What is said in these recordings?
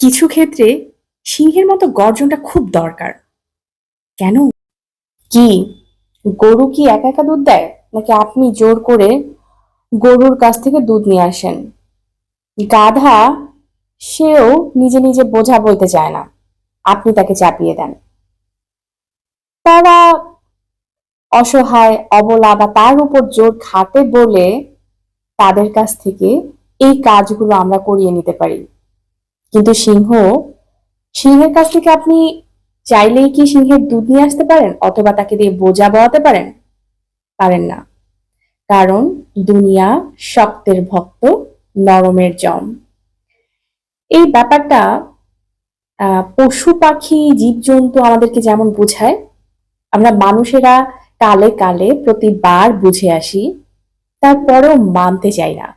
কিছু ক্ষেত্রে সিংহের মতো গর্জনটা খুব দরকার। কেন? কি, গরু কি একা একা দুধ দেয়, নাকি আপনি জোর করে গরুর কাছ থেকে দুধ নিয়ে আসেন? গাধা, সেও নিজে নিজে বোঝা বইতে চায় না, আপনি তাকে চাপিয়ে দেন। তারা অসহায়, অবলা বা তার উপর জোর খাটে বলে তাদের কাছ থেকে এই কাজগুলো আমরা করিয়ে নিতে পারি। কিন্তু সিংহের কাছ থেকে আপনি চাইলেই কি সিংহের দুধ নিয়ে আসতে পারেন, অথবা তাকে দিয়ে বোঝা বওয়াতে পারেন? পারেন না। কারণ দুনিয়া শক্তের ভক্ত, নরমের জম। এই ব্যাপারটা পশু পাখি জীবজন্তু আমাদেরকে যেমন বোঝায়, আমরা মানুষেরা কালে কালে প্রতিবার বুঝে আসি, তারপরেও মানতে চাই না।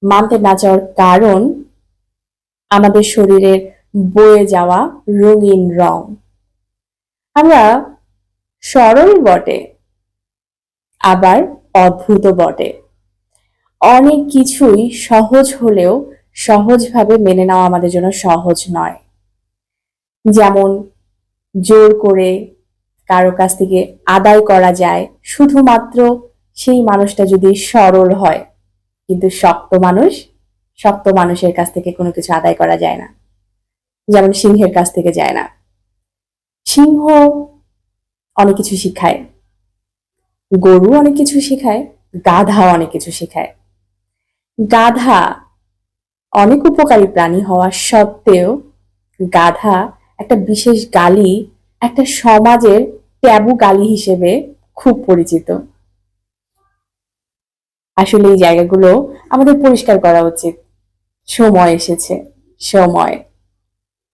মানতে না চাওয়ার কারণ আমাদের শরীরের বয়ে যাওয়া রঙিন রং। আমরা সরল বটে, আবার অদ্ভুত বটে। অনেক কিছুই সহজ হলেও সহজভাবে মেনে নেওয়া আমাদের জন্য সহজ নয়। যেমন জোর করে কারো কাছ থেকে আদায় করা যায় শুধুমাত্র সেই মানুষটা যদি সরল হয়, কিন্তু শক্ত মানুষের কাছ থেকে কোনো কিছু আদায় করা যায় না। যেমন সিংহের কাছ থেকে যায় না। সিংহ অনেক কিছু শিখায়, গরু অনেক কিছু শেখায়, গাধা অনেক কিছু শেখায়। গাধা অনেক উপকারী প্রাণী হওয়া সত্ত্বেও গাধা একটা বিশেষ গালি, একটা সমাজের ট্যাবু গালি হিসেবে খুব পরিচিত। আসলে এই জায়গাগুলো আমাদের পরিষ্কার করা উচিত। সময় এসেছে, সময়।